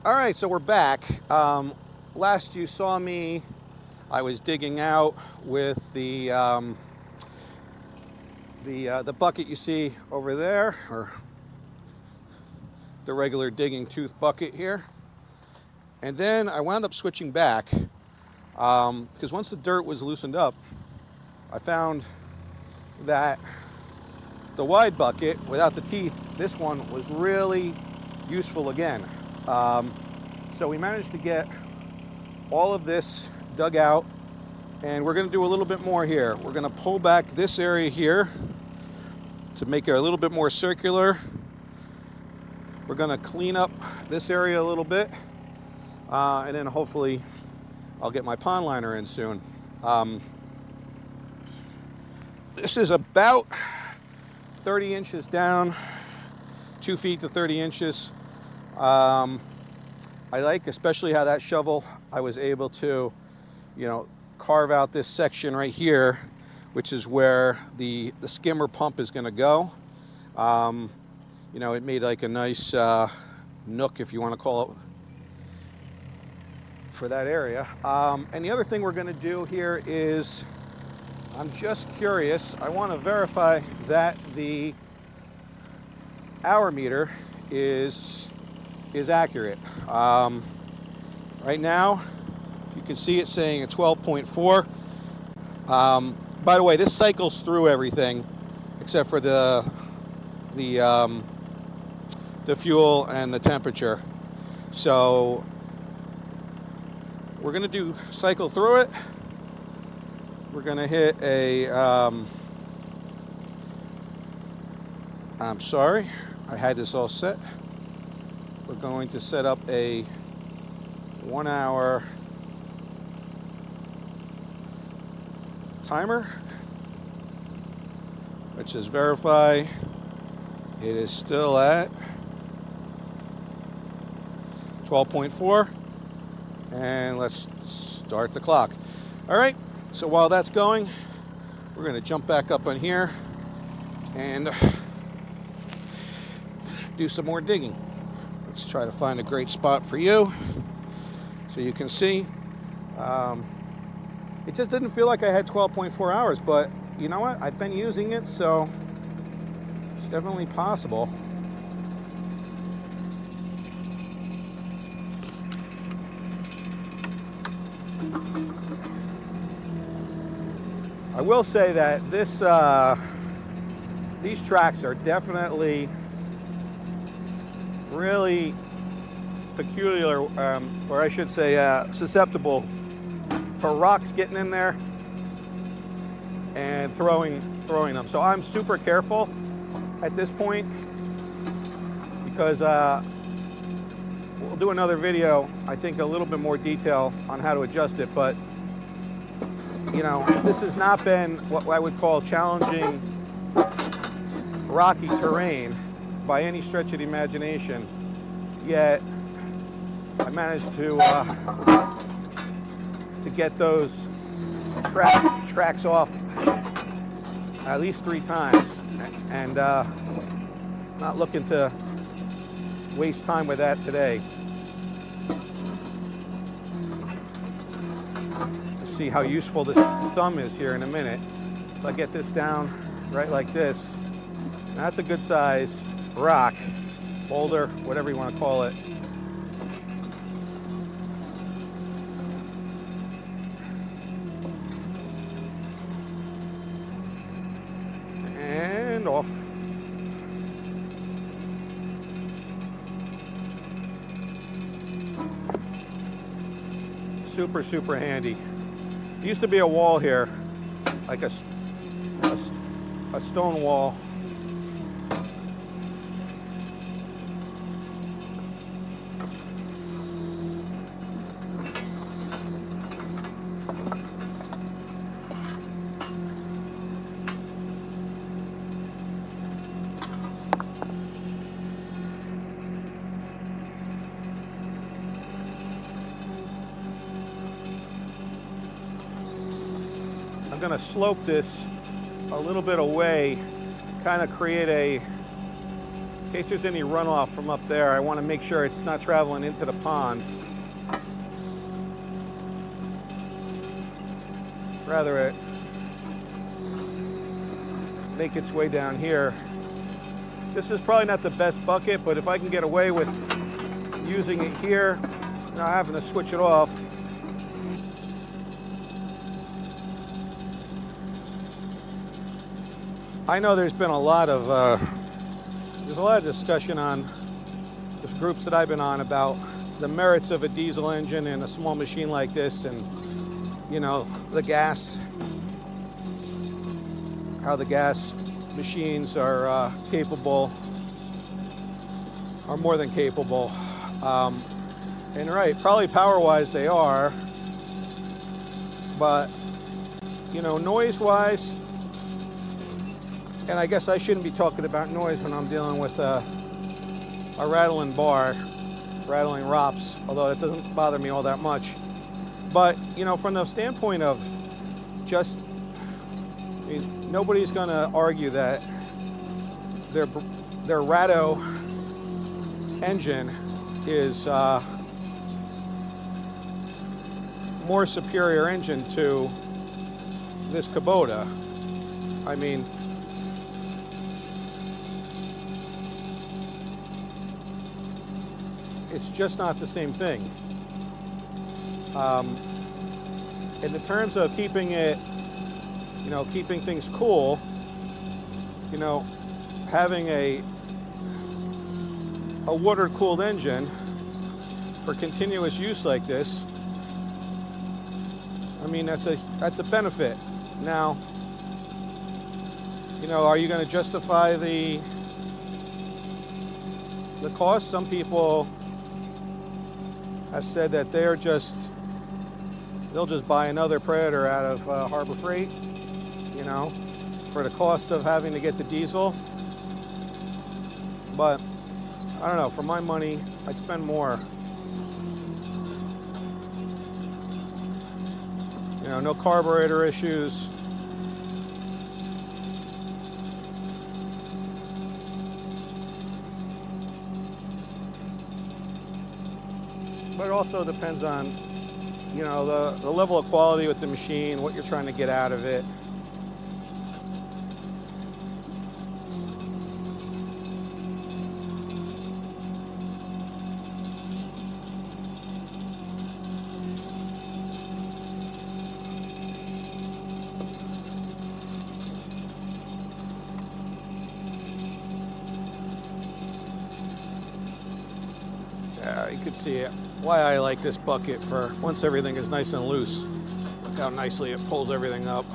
All right, so we're back. Last you saw me, I was digging out with the bucket you see over there, or the regular digging tooth bucket here. And then I wound up switching back because once the dirt was loosened up, I found that the wide bucket without the teeth, this one was really useful again. So we managed to get all of this dug out, and we're going to do a little bit more here. We're going to pull back this area here to make it a little bit more circular. We're going to clean up this area a little bit, and then hopefully I'll get my pond liner in soon. This is about 30 inches down, 2 feet to 30 inches. I like especially how that shovel, I was able to, carve out this section right here, which is where the skimmer pump is going to go. It made like a nice nook, if you want to call it, for that area. And the other thing we're going to do here is, I'm just curious, I want to verify that the hour meter is accurate. Right now, you can see it saying a 12.4. By the way, this cycles through everything except for the fuel and the temperature. So we're going to cycle through it. We're going to hit a, I'm sorry, I had this all set. We're going to set up a 1 hour timer, which is verify it is still at 12.4, and let's start the clock. All right, so while that's going, we're going to jump back up on here and do some more digging. Let's try to find a great spot for you so you can see. It just didn't feel like I had 12.4 hours, but you know what? I've been using it, so it's definitely possible. I will say that these tracks are definitely really peculiar, or I should say susceptible to rocks getting in there and throwing them. So I'm super careful at this point because we'll do another video, I think a little bit more detail on how to adjust it, but this has not been what I would call challenging rocky terrain by any stretch of the imagination, yet I managed to get those tracks off at least 3 times, and not looking to waste time with that today. Let's see how useful this thumb is here in a minute. So I get this down right like this. Now that's a good size rock, boulder, whatever you want to call it. And off. Super, super handy. There used to be a wall here, like a stone wall. I'm going to slope this a little bit away, kind of create a case there's any runoff from up there, I want to make sure it's not traveling into the pond. Rather it make its way down here. This is probably not the best bucket, but if I can get away with using it here, not having to switch it off. I know there's been a lot of discussion on the groups that I've been on about the merits of a diesel engine in a small machine like this, and you know, the gas, how the gas machines are capable, are more than capable. And right, probably power-wise they are, but you know, noise-wise, and I guess I shouldn't be talking about noise when I'm dealing with a rattling bar, rattling ROPS, although it doesn't bother me all that much. But, you know, from the standpoint of just, I mean, nobody's going to argue that their Ratto engine is more superior engine to this Kubota. I mean, it's just not the same thing. In the terms of keeping it, you know, keeping things cool, you know, having a water-cooled engine for continuous use like this, I mean, that's a benefit. Now, you know, are you going to justify the cost? Some people have said that they'll just buy another Predator out of Harbor Freight, you know, for the cost of having to get the diesel. But I don't know, for my money, I'd spend more. You know, no carburetor issues. But it also depends on, you know, the level of quality with the machine, what you're trying to get out of it. You could see it. Why I like this bucket for once everything is nice and loose. Look how nicely it pulls everything up.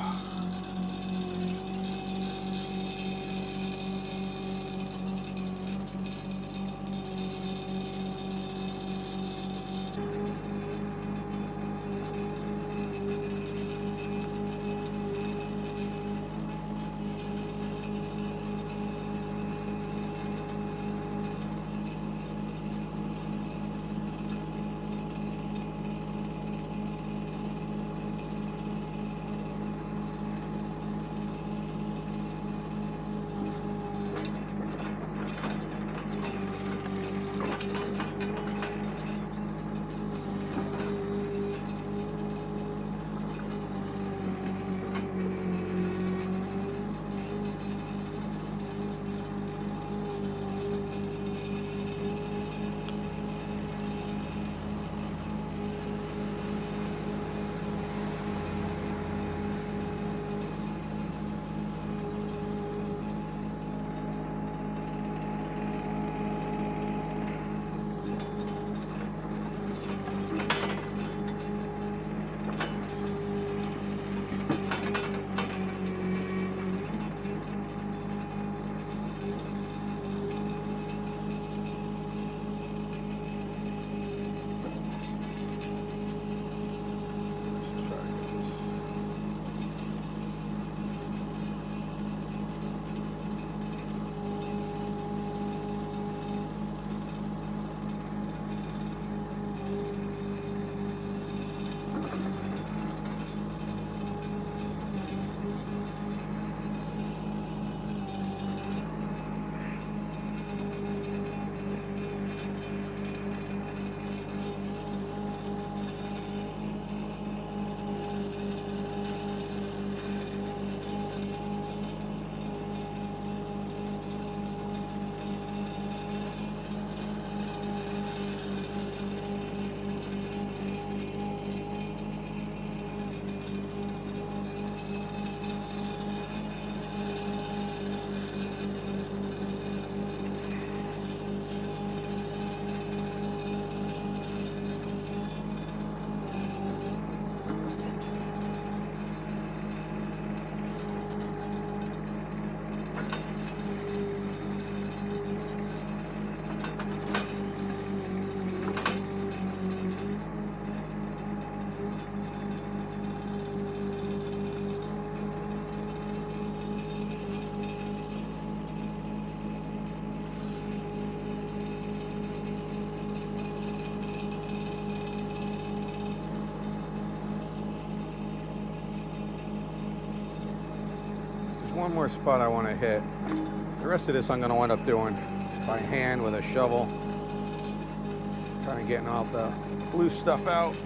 one more spot I want to hit. The rest of this I'm going to wind up doing by hand with a shovel. Kind of getting all the loose stuff out.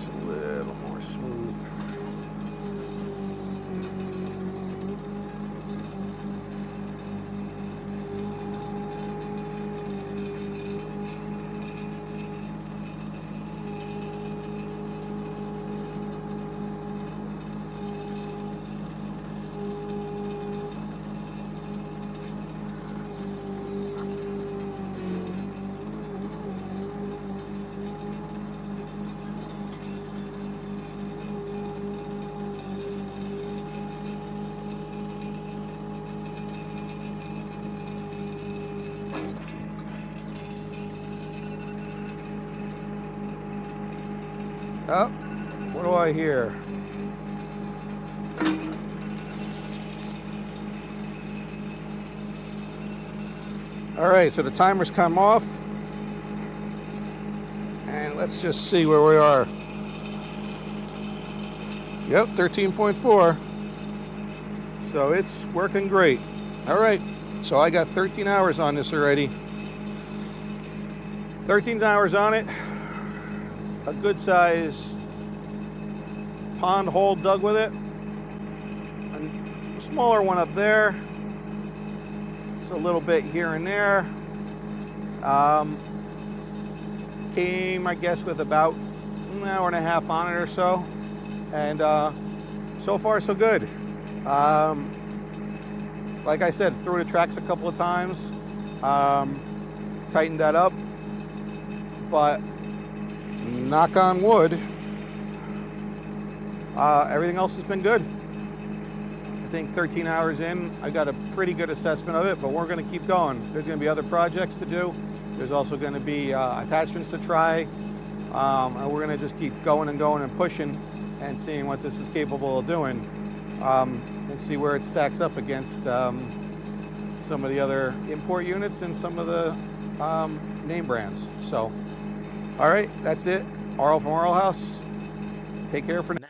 A little more smooth. Oh, what do I hear? All right, so the timer's come off. And let's just see where we are. Yep, 13.4. So it's working great. All right, so I got 13 hours on this already. 13 hours on it. A good size pond hole dug with it. A smaller one up there. It's a little bit here and there. Came, I guess, with about an hour and a half on it or so. And so far, so good. Like I said, threw the tracks a couple of times. Tightened that up. But knock on wood, everything else has been good. I think 13 hours in, I got a pretty good assessment of it, but we're going to keep going. There's going to be other projects to do. There's also going to be attachments to try. And we're going to just keep going and going and pushing and seeing what this is capable of doing, and see where it stacks up against some of the other import units and some of the name brands. So, all right, that's it. Arl from Arl House. Take care for now.